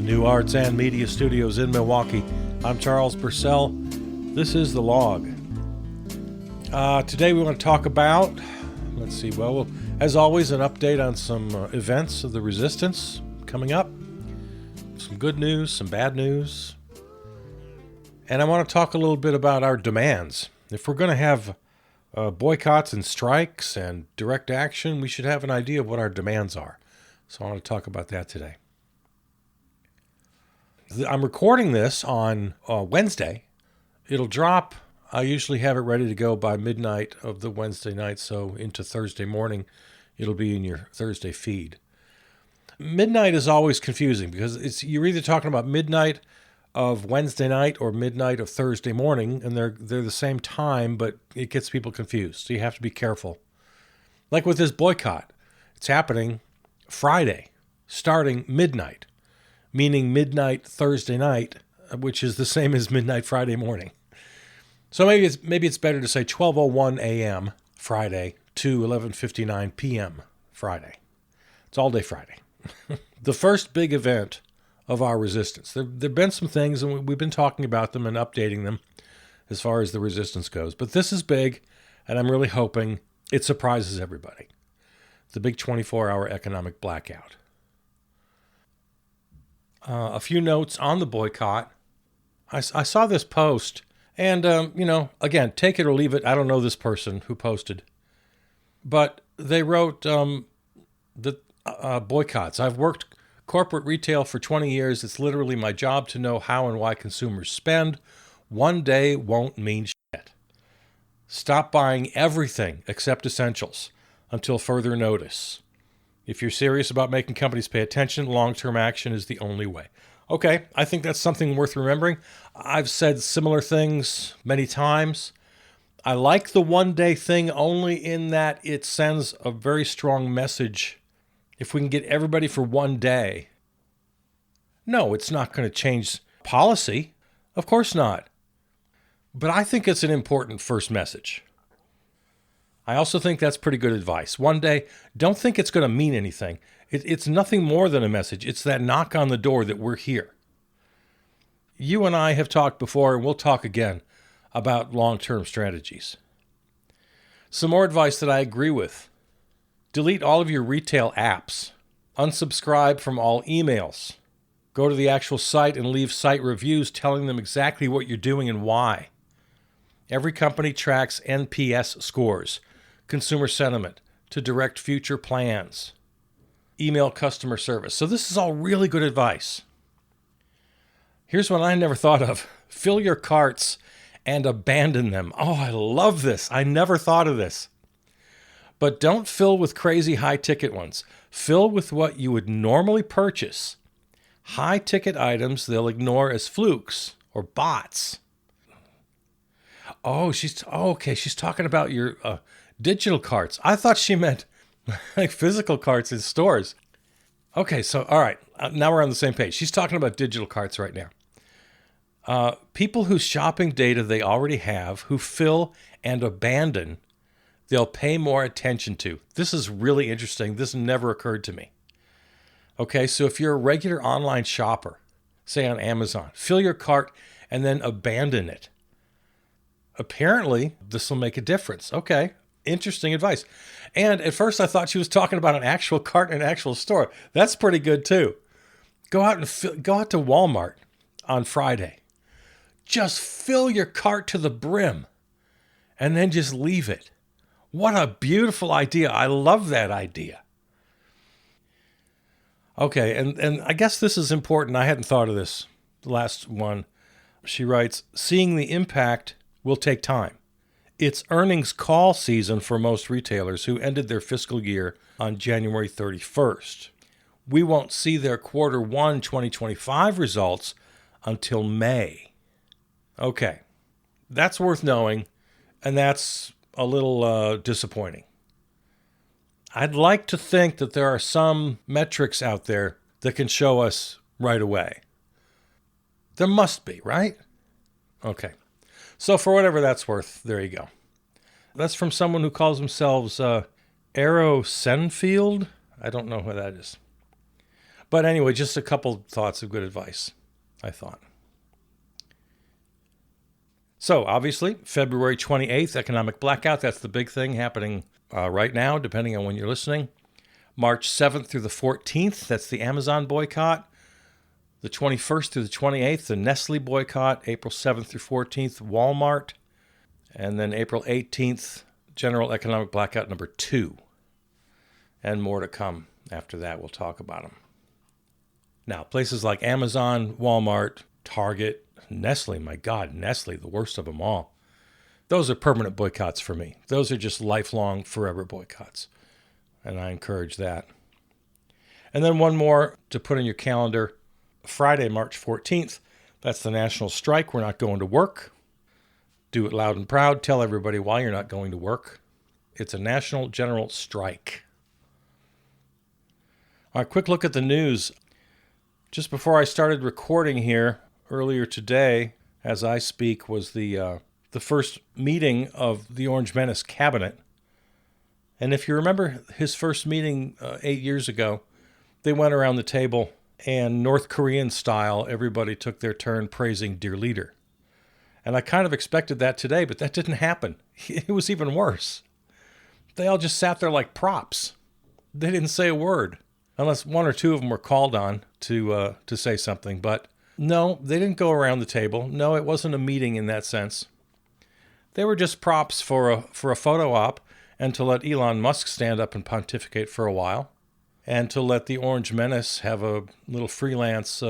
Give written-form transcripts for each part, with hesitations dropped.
New Arts and Media Studios in Milwaukee. I'm Charles Purcell. This is The Log. Today we want to talk about, as always, an update on some events of the resistance coming up. Some good news, some bad news. And I want to talk a little bit about our demands. If we're going to have boycotts and strikes and direct action, we should have an idea of what our demands are. So I want to talk about that today. I'm recording this on Wednesday. It'll drop. I usually have it ready to go by midnight of the Wednesday night, so into Thursday morning, it'll be in your Thursday feed. Midnight is always confusing because you're either talking about midnight of Wednesday night or midnight of Thursday morning, and they're the same time, but it gets people confused, so you have to be careful. Like with this boycott, it's happening Friday, starting midnight, meaning midnight Thursday night, which is the same as midnight Friday morning. So maybe it's better to say 12:01 a.m. Friday to 11:59 p.m. Friday. It's all day Friday. The first big event of our resistance. There've been some things, and we've been talking about them and updating them as far as the resistance goes. But this is big, and I'm really hoping it surprises everybody. The big 24-hour economic blackout. A few notes on the boycott. I saw this post, and, again, take it or leave it. I don't know this person who posted. But they wrote the boycotts. I've worked corporate retail for 20 years. It's literally my job to know how and why consumers spend. One day won't mean shit. Stop buying everything except essentials until further notice. If you're serious about making companies pay attention, long-term action is the only way. Okay, I think that's something worth remembering. I've said similar things many times. I like the one-day thing only in that it sends a very strong message. If we can get everybody for one day. No, it's not going to change policy. Of course not. But I think it's an important first message. I also think that's pretty good advice. One day, don't think it's going to mean anything. It's nothing more than a message. It's that knock on the door that we're here. You and I have talked before, and we'll talk again about long-term strategies. Some more advice that I agree with. Delete all of your retail apps. Unsubscribe from all emails. Go to the actual site and leave site reviews telling them exactly what you're doing and why. Every company tracks NPS scores, consumer sentiment, to direct future plans. Email customer service. So this is all really good advice. Here's what I never thought of. Fill your carts and abandon them. Oh, I love this. I never thought of this. But don't fill with crazy high-ticket ones. Fill with what you would normally purchase. High-ticket items they'll ignore as flukes or bots. Oh, she's talking about your digital carts. I thought she meant like physical carts in stores. Okay, so all right, now we're on the same page. She's talking about digital carts right now. People whose shopping data they already have, who fill and abandon, they'll pay more attention to. This is really interesting. This never occurred to me. Okay, so if you're a regular online shopper, say on Amazon, fill your cart and then abandon it. Apparently, this will make a difference. Okay, interesting advice. And at first I thought she was talking about an actual cart in an actual store. That's pretty good too. Go out to Walmart on Friday. Just fill your cart to the brim and then just leave it. What a beautiful idea. I love that idea. Okay, and I guess this is important. I hadn't thought of this. The last one. She writes, seeing the impact will take time. It's earnings call season for most retailers who ended their fiscal year on January 31st. We won't see their quarter 1 2025 results until May. Okay, that's worth knowing, and that's a little disappointing. I'd like to think that there are some metrics out there that can show us right away. There must be, right? Okay. So for whatever that's worth, there you go. That's from someone who calls themselves Arrow Senfield. I don't know who that is. But anyway, just a couple thoughts of good advice, I thought. So obviously, February 28th, economic blackout. That's the big thing happening right now, depending on when you're listening. March 7th through the 14th, that's the Amazon boycott. The 21st through the 28th, the Nestle boycott. April 7th through 14th, Walmart. And then April 18th, general economic blackout number 2. And more to come after that. We'll talk about them. Now, places like Amazon, Walmart, Target, Nestle, my God, Nestle, the worst of them all. Those are permanent boycotts for me. Those are just lifelong, forever boycotts. And I encourage that. And then one more to put in your calendar. Friday, March 14th. That's the national strike. We're not going to work. Do it loud and proud. Tell everybody why you're not going to work. It's a national general strike. All right, quick look at the news. Just before I started recording here, earlier today, as I speak, was the first meeting of the Orange Menace cabinet. And if you remember his first meeting 8 years ago, they went around the table and North Korean style, everybody took their turn praising dear leader. And I kind of expected that today, but that didn't happen. It was even worse. They all just sat there like props. They didn't say a word, unless one or two of them were called on to say something. But no, they didn't go around the table. No, it wasn't a meeting in that sense. They were just props for a photo op and to let Elon Musk stand up and pontificate for a while and to let the Orange Menace have a little freelance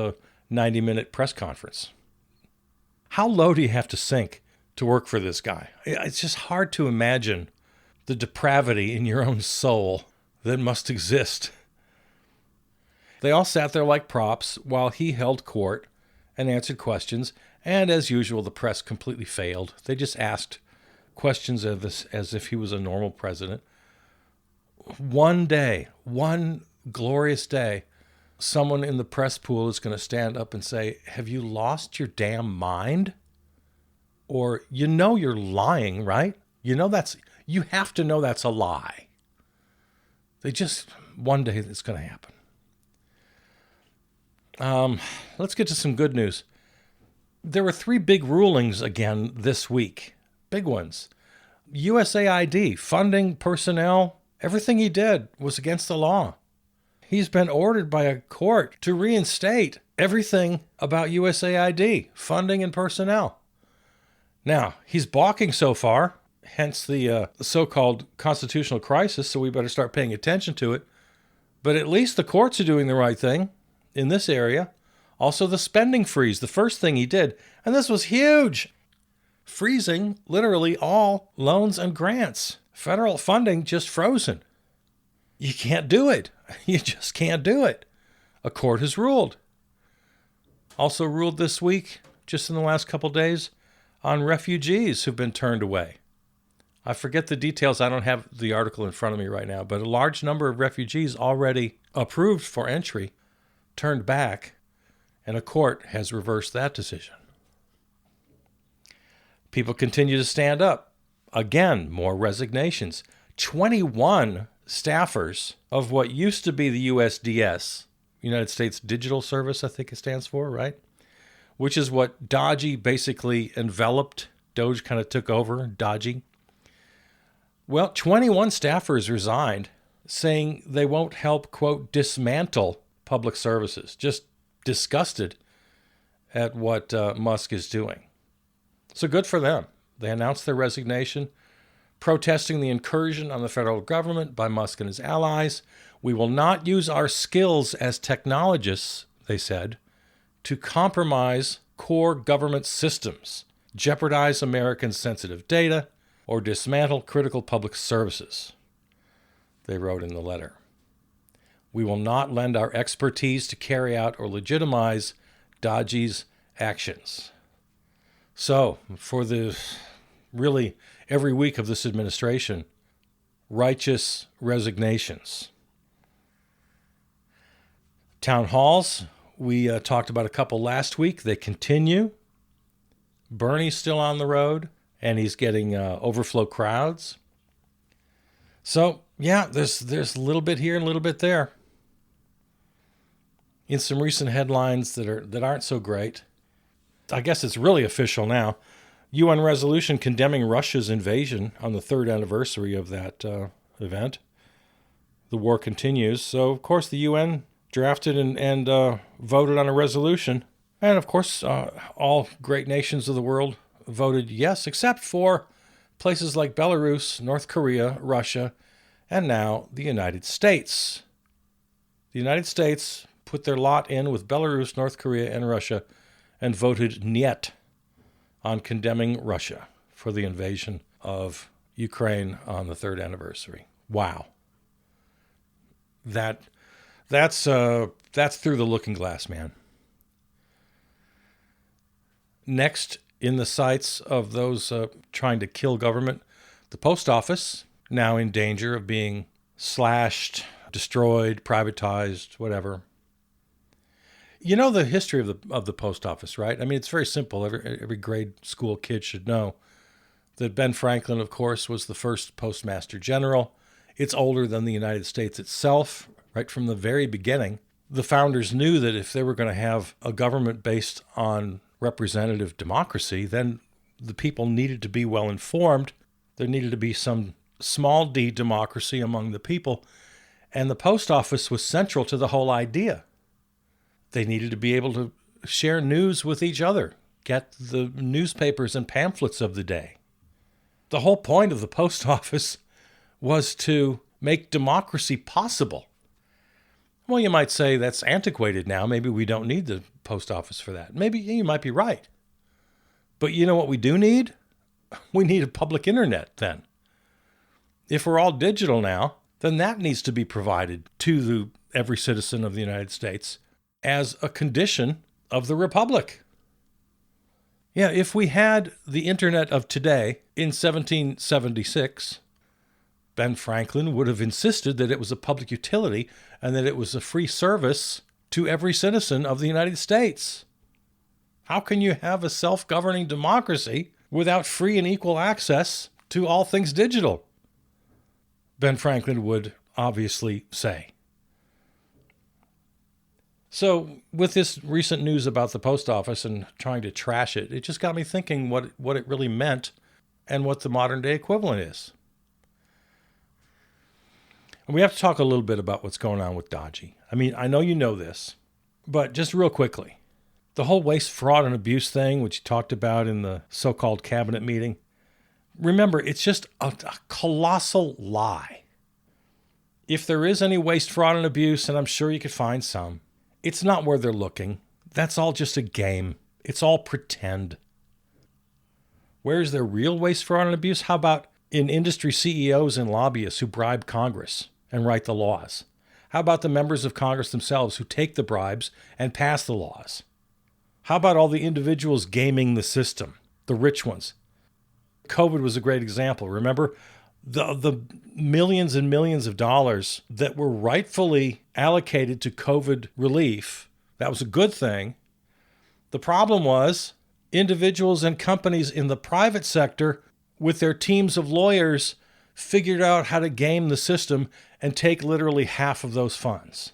90-minute press conference. How low do you have to sink to work for this guy? It's just hard to imagine the depravity in your own soul that must exist. They all sat there like props while he held court and answered questions, and as usual, the press completely failed. They just asked questions of this as if he was a normal president. One day, one glorious day, someone in the press pool is going to stand up and say, have you lost your damn mind? Or, you're lying, right? You have to know that's a lie. One day it's going to happen. Let's get to some good news. There were 3 big rulings again this week. Big ones. USAID, funding, personnel, everything he did was against the law. He's been ordered by a court to reinstate everything about USAID, funding and personnel. Now, he's balking so far, hence the so-called constitutional crisis, so we better start paying attention to it. But at least the courts are doing the right thing in this area. Also, the spending freeze, the first thing he did, and this was huge, freezing literally all loans and grants. Federal funding just frozen. You can't do it. You just can't do it. A court has ruled. Also ruled this week, just in the last couple days, on refugees who've been turned away. I forget the details. I don't have the article in front of me right now, but a large number of refugees already approved for entry, turned back, and a court has reversed that decision. People continue to stand up. Again, more resignations. 21 staffers of what used to be the USDS, United States Digital Service, I think it stands for, right? Which is what Dodgy basically enveloped. Doge kind of took over, Dodgy. Well, 21 staffers resigned, saying they won't help, quote, dismantle public services. Just disgusted at what Musk is doing. So good for them. They announced their resignation, protesting the incursion on the federal government by Musk and his allies. We will not use our skills as technologists, they said, to compromise core government systems, jeopardize American sensitive data, or dismantle critical public services, they wrote in the letter. We will not lend our expertise to carry out or legitimize Dodgy's actions. So, for really every week of this administration, righteous resignations. Town halls, we talked about a couple last week. They continue. Bernie's still on the road, and he's getting overflow crowds. So, yeah, there's a little bit here and a little bit there. in some recent headlines that aren't so great. I guess it's really official now. UN resolution condemning Russia's invasion on the third anniversary of that event. The war continues. So, of course, the UN drafted and voted on a resolution. And, of course, all great nations of the world voted yes, except for places like Belarus, North Korea, Russia, and now the United States. The United States put their lot in with Belarus, North Korea, and Russia and voted niet on condemning Russia for the invasion of Ukraine on the third anniversary. Wow. That's through the looking glass, man. Next in the sights of those trying to kill government, the post office, now in danger of being slashed, destroyed, privatized, whatever. You know the history of the post office, right? I mean, it's very simple. Every grade school kid should know that Ben Franklin, of course, was the first postmaster general. It's older than the United States itself, right from the very beginning. The founders knew that if they were going to have a government based on representative democracy, then the people needed to be well informed. There needed to be some small d democracy among the people. And the post office was central to the whole idea. They needed to be able to share news with each other, get the newspapers and pamphlets of the day. The whole point of the post office was to make democracy possible. Well, you might say that's antiquated now. Maybe we don't need the post office for that. Maybe you might be right. But you know what we do need? We need a public internet then. If we're all digital now, then that needs to be provided to every citizen of the United States as a condition of the republic. Yeah, if we had the internet of today in 1776, Ben Franklin would have insisted that it was a public utility and that it was a free service to every citizen of the United States. How can you have a self-governing democracy without free and equal access to all things digital? Ben Franklin would obviously say. So with this recent news about the post office and trying to trash it, it just got me thinking what it really meant and what the modern day equivalent is. And we have to talk a little bit about what's going on with Dodgy. I mean, I know you know this, but just real quickly, the whole waste, fraud, and abuse thing, which you talked about in the so-called cabinet meeting, remember, it's just a colossal lie. If there is any waste, fraud, and abuse, and I'm sure you could find some, it's not where they're looking. That's all just a game. It's all pretend. Where's there real waste, fraud, and abuse? How about in industry CEOs and lobbyists who bribe Congress and write the laws? How about the members of Congress themselves who take the bribes and pass the laws? How about all the individuals gaming the system, the rich ones? COVID was a great example. Remember the millions and millions of dollars that were rightfully allocated to COVID relief. That was a good thing. The problem was individuals and companies in the private sector with their teams of lawyers figured out how to game the system and take literally half of those funds.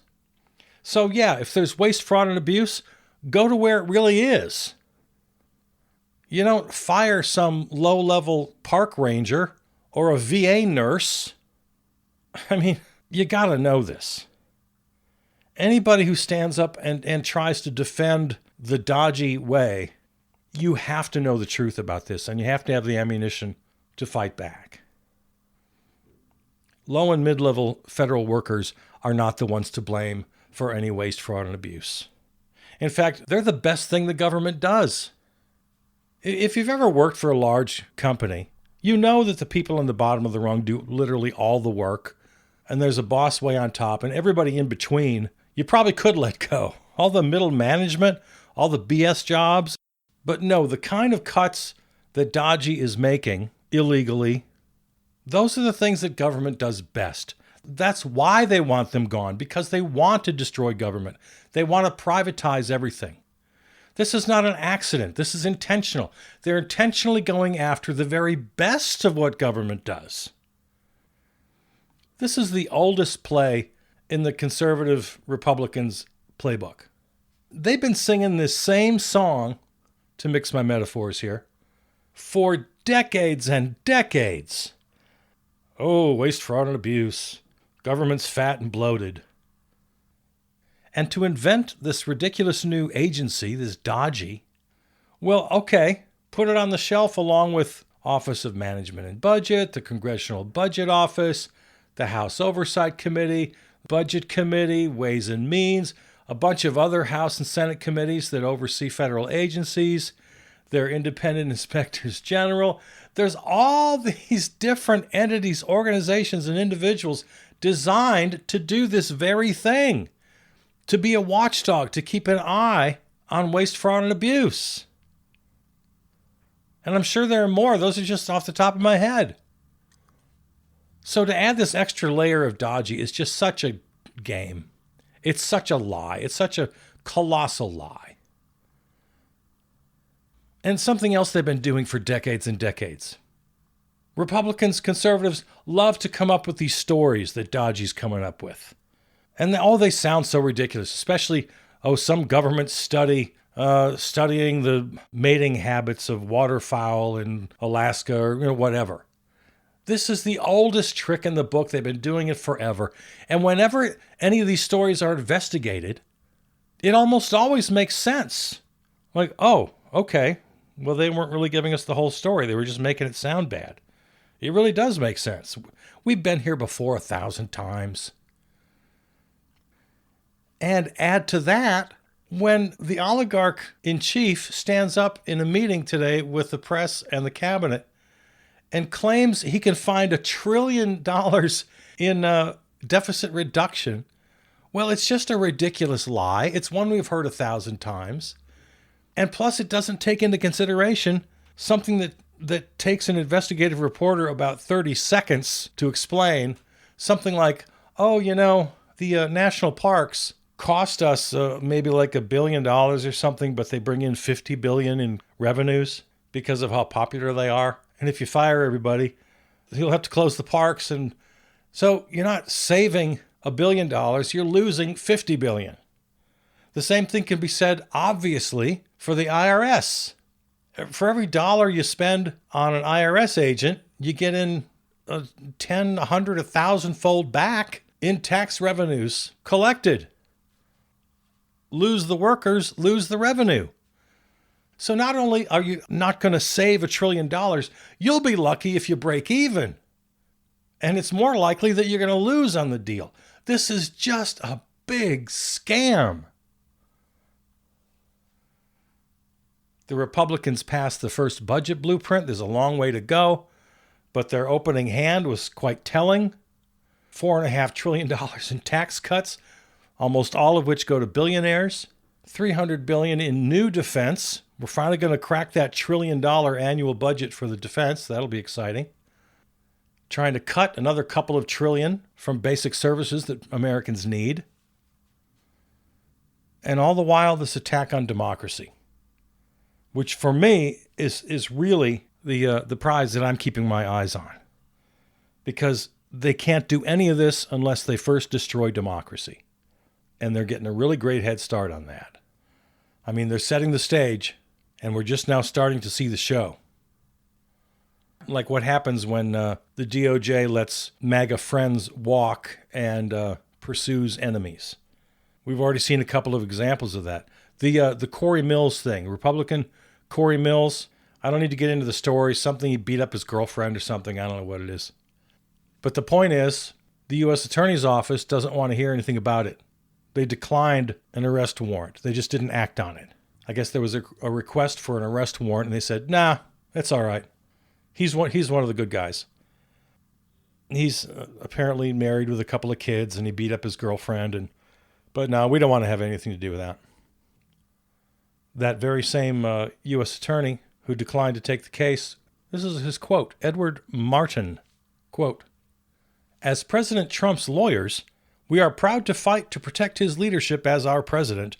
So yeah, if there's waste, fraud, and abuse, go to where it really is. You don't fire some low-level park ranger or a VA nurse. I mean, you gotta know this. Anybody who stands up and tries to defend the dodgy way, you have to know the truth about this, and you have to have the ammunition to fight back. Low and mid-level federal workers are not the ones to blame for any waste, fraud, and abuse. In fact, they're the best thing the government does. If you've ever worked for a large company, you know that the people on the bottom of the rung do literally all the work, and there's a boss way on top, and everybody in between, you probably could let go. All the middle management, all the BS jobs. But no, the kind of cuts that Dodgy is making illegally, those are the things that government does best. That's why they want them gone, because they want to destroy government. They want to privatize everything. This is not an accident. This is intentional. They're intentionally going after the very best of what government does. This is the oldest play in the conservative Republicans' playbook. They've been singing this same song, to mix my metaphors here, for decades and decades. Oh, waste, fraud, and abuse. Government's fat and bloated. And to invent this ridiculous new agency, this dodgy, well, okay, put it on the shelf along with Office of Management and Budget, the Congressional Budget Office, the House Oversight Committee, Budget Committee, Ways and Means, a bunch of other House and Senate committees that oversee federal agencies, their independent inspectors general. There's all these different entities, organizations, and individuals designed to do this very thing, to be a watchdog, to keep an eye on waste, fraud, and abuse. And I'm sure there are more. Those are just off the top of my head. So to add this extra layer of dodgy is just such a game. It's such a lie. It's such a colossal lie. And something else they've been doing for decades and decades. Republicans, conservatives love to come up with these stories that Dodgy's coming up with. And they sound so ridiculous, especially, some government studying the mating habits of waterfowl in Alaska or whatever. This is the oldest trick in the book. They've been doing it forever. And whenever any of these stories are investigated, it almost always makes sense. Like, oh, okay, well, they weren't really giving us the whole story. They were just making it sound bad. It really does make sense. We've been here before 1,000 times. And add to that, when the oligarch in chief stands up in a meeting today with the press and the cabinet and claims he can find $1 trillion in deficit reduction, well, it's just a ridiculous lie. It's one we've heard 1,000 times. And plus, it doesn't take into consideration something that takes an investigative reporter about 30 seconds to explain. Something like, the national parks cost us maybe like $1 billion or something, but they bring in $50 billion in revenues because of how popular they are. And if you fire everybody, you'll have to close the parks. And so you're not saving $1 billion, you're losing $50 billion. The same thing can be said, obviously, for the IRS. For every dollar you spend on an IRS agent, you get in 10, 100, 1,000-fold back in tax revenues collected. Lose the workers, lose the revenue. So not only are you not going to save $1 trillion, you'll be lucky if you break even. And it's more likely that you're going to lose on the deal. This is just a big scam. The Republicans passed the first budget blueprint. There's a long way to go, but their opening hand was quite telling. $4.5 trillion in tax cuts, almost all of which go to billionaires. $300 billion in new defense. We're finally going to crack that $1 trillion annual budget for the defense. That'll be exciting. Trying to cut another couple of trillion from basic services that Americans need. And all the while, this attack on democracy, which for me is really the prize that I'm keeping my eyes on. Because they can't do any of this unless they first destroy democracy. And they're getting a really great head start on that. I mean, they're setting the stage, and we're just now starting to see the show. Like what happens when the DOJ lets MAGA friends walk and pursues enemies. We've already seen a couple of examples of that. The Corey Mills thing, Republican Corey Mills, I don't need to get into the story, something he beat up his girlfriend or something, I don't know what it is. But the point is, the U.S. Attorney's Office doesn't want to hear anything about it. They declined an arrest warrant. They just didn't act on it. I guess there was a request for an arrest warrant, and they said, nah, it's all right. He's one of the good guys. He's apparently married with a couple of kids, and he beat up his girlfriend. But no, we don't want to have anything to do with that. That very same U.S. attorney who declined to take the case, this is his quote, Edward Martin, quote, "As President Trump's lawyers, we are proud to fight to protect his leadership as our president,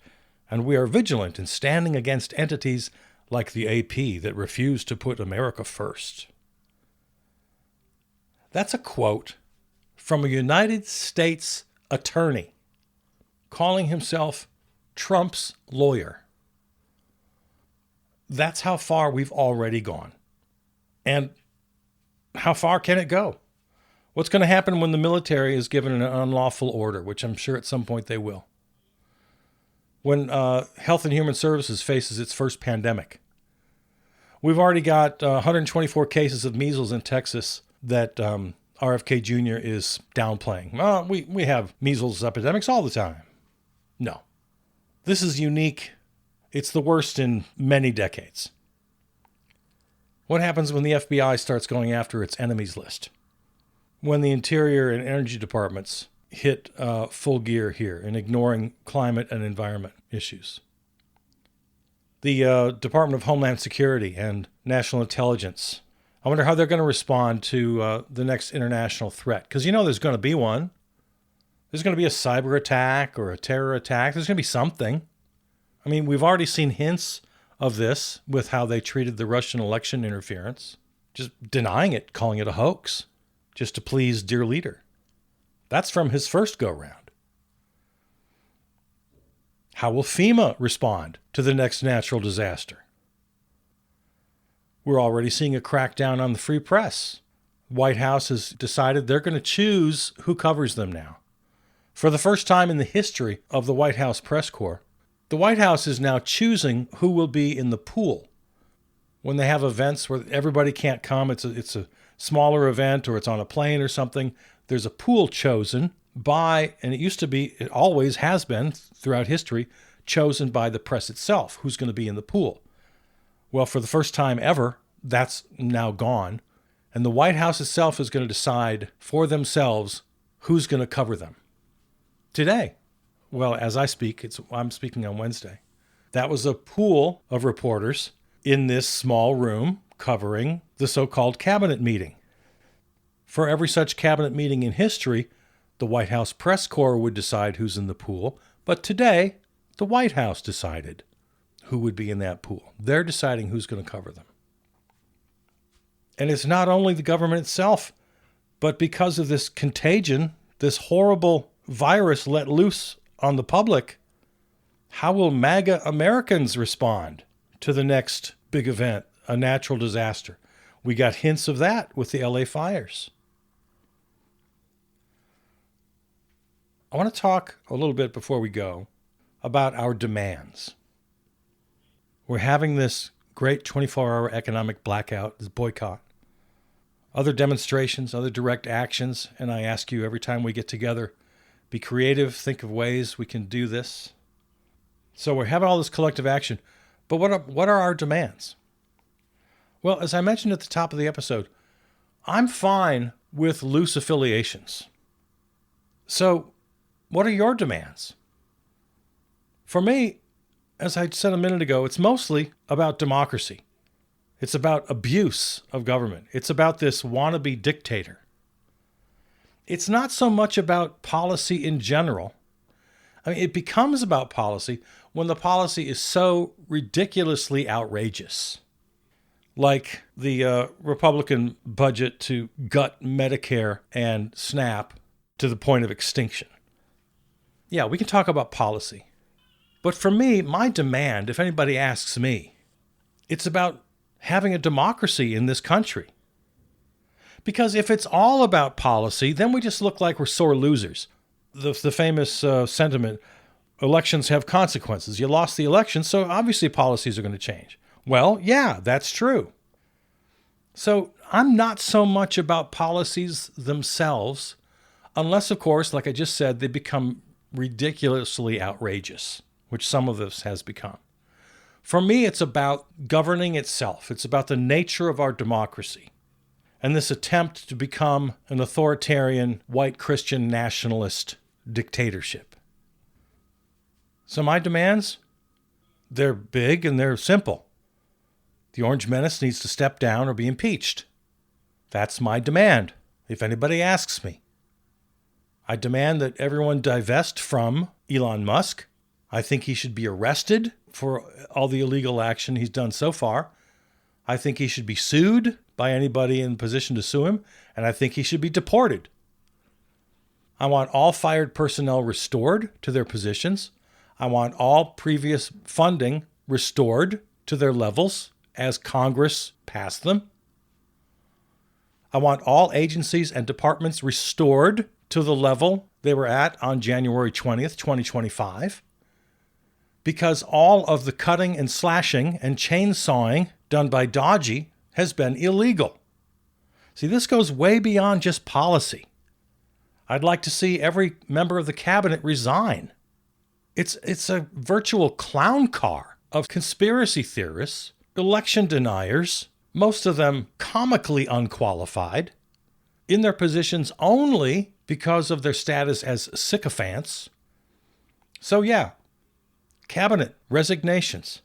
and we are vigilant in standing against entities like the AP that refuse to put America first." That's a quote from a United States attorney calling himself Trump's lawyer. That's how far we've already gone. And how far can it go? What's going to happen when the military is given an unlawful order, which I'm sure at some point they will? When Health and Human Services faces its first pandemic. We've already got 124 cases of measles in Texas that RFK Jr. is downplaying. We have measles epidemics all the time. No. This is unique. It's the worst in many decades. What happens when the FBI starts going after its enemies list? When the Interior and Energy departments hit full gear here in ignoring climate and environment issues? The Department of Homeland Security and National Intelligence. I wonder how they're going to respond to the next international threat. Because there's going to be one. There's going to be a cyber attack or a terror attack. There's going to be something. I mean, we've already seen hints of this with how they treated the Russian election interference. Just denying it, calling it a hoax, just to please dear leader. That's from his first go-round. How will FEMA respond to the next natural disaster? We're already seeing a crackdown on the free press. White House has decided they're going to choose who covers them now. For the first time in the history of the White House press corps, the White House is now choosing who will be in the pool. When they have events where everybody can't come, it's a smaller event or it's on a plane or something, there's a pool chosen by, and it always has been throughout history, chosen by the press itself, who's going to be in the pool. Well, for the first time ever, that's now gone. And the White House itself is going to decide for themselves who's going to cover them. Today, well, as I speak, I'm speaking on Wednesday. That was a pool of reporters in this small room covering the so-called cabinet meeting. For every such cabinet meeting in history, the White House press corps would decide who's in the pool. But today, the White House decided who would be in that pool. They're deciding who's going to cover them. And it's not only the government itself, but because of this contagion, this horrible virus let loose on the public, how will MAGA Americans respond to the next big event, a natural disaster? We got hints of that with the LA fires. I want to talk a little bit before we go about our demands. We're having this great 24-hour economic blackout, this boycott, other demonstrations, other direct actions, and I ask you every time we get together, be creative, think of ways we can do this. So we're having all this collective action, but what are our demands? Well, as I mentioned at the top of the episode, I'm fine with loose affiliations. So what are your demands? For me, as I said a minute ago, it's mostly about democracy. It's about abuse of government. It's about this wannabe dictator. It's not so much about policy in general. I mean, it becomes about policy when the policy is so ridiculously outrageous. Like the Republican budget to gut Medicare and SNAP to the point of extinction. Yeah, we can talk about policy. But for me, my demand, if anybody asks me, it's about having a democracy in this country. Because if it's all about policy, then we just look like we're sore losers. The famous sentiment, elections have consequences. You lost the election, so obviously policies are going to change. Well, yeah, that's true. So I'm not so much about policies themselves, unless, of course, like I just said, they become ridiculously outrageous, which some of this has become. For me, it's about governing itself. It's about the nature of our democracy and this attempt to become an authoritarian, white Christian nationalist dictatorship. So my demands, they're big and they're simple. The Orange Menace needs to step down or be impeached. That's my demand, if anybody asks me. I demand that everyone divest from Elon Musk. I think he should be arrested for all the illegal action he's done so far. I think he should be sued by anybody in position to sue him, and I think he should be deported. I want all fired personnel restored to their positions. I want all previous funding restored to their levels as Congress passed them. I want all agencies and departments restored to the level they were at on January 20th, 2025, because all of the cutting and slashing and chainsawing done by Dodgy has been illegal. See, this goes way beyond just policy. I'd like to see every member of the cabinet resign. It's a virtual clown car of conspiracy theorists, election deniers, most of them comically unqualified, in their positions only because of their status as sycophants. So yeah, cabinet resignations.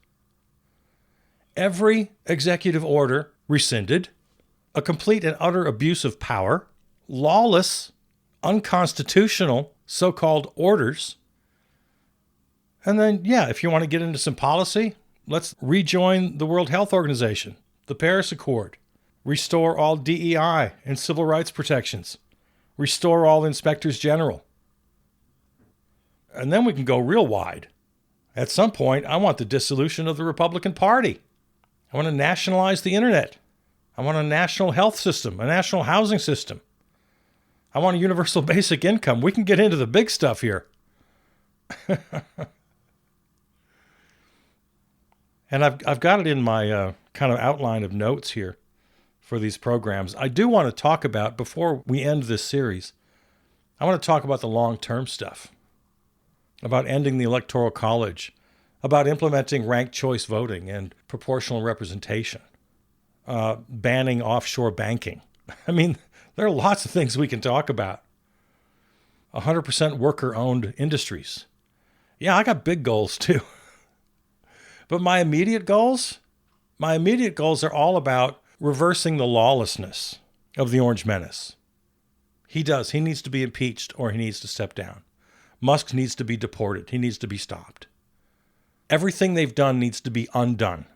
Every executive order rescinded, a complete and utter abuse of power, lawless, unconstitutional so-called orders. And then, yeah, if you want to get into some policy, let's rejoin the World Health Organization, the Paris Accord, restore all DEI and civil rights protections, restore all inspectors general. And then we can go real wide. At some point, I want the dissolution of the Republican Party. I want to nationalize the internet. I want a national health system, a national housing system. I want a universal basic income. We can get into the big stuff here. And I've got it in my kind of outline of notes here for these programs. I do want to talk about, before we end this series, I want to talk about the long-term stuff, about ending the Electoral College, about implementing ranked choice voting and proportional representation, banning offshore banking. I mean, there are lots of things we can talk about. 100% worker-owned industries. Yeah, I got big goals too. But my immediate goals are all about reversing the lawlessness of the Orange Menace. He needs to be impeached or he needs to step down. Musk needs to be deported. He needs to be stopped. Everything they've done needs to be undone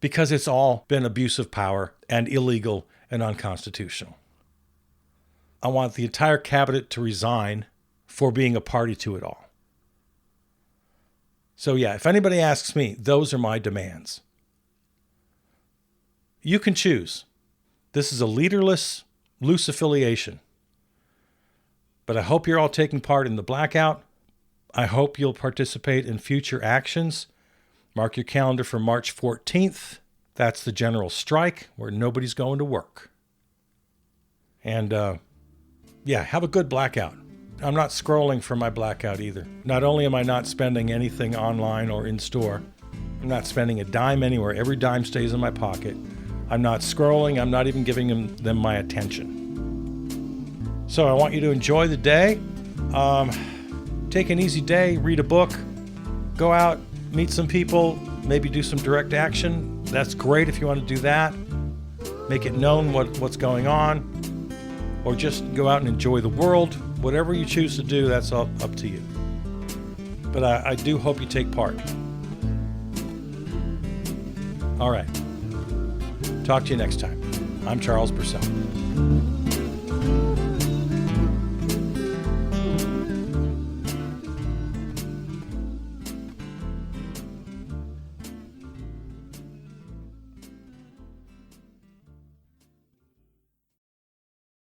because it's all been abuse of power and illegal and unconstitutional. I want the entire cabinet to resign for being a party to it all. So yeah, if anybody asks me, those are my demands. You can choose. This is a leaderless, loose affiliation. But I hope you're all taking part in the blackout. I hope you'll participate in future actions. Mark your calendar for March 14th. That's the general strike where nobody's going to work. And yeah, have a good blackout. I'm not scrolling for my blackout either. Not only am I not spending anything online or in store, I'm not spending a dime anywhere. Every dime stays in my pocket. I'm not scrolling. I'm not even giving them my attention. So I want you to enjoy the day. Take an easy day, read a book, go out, meet some people, maybe do some direct action. That's great if you want to do that. Make it known what's going on. Or just go out and enjoy the world. Whatever you choose to do, that's up to you. But I do hope you take part. All right. Talk to you next time. I'm Charles Purcell.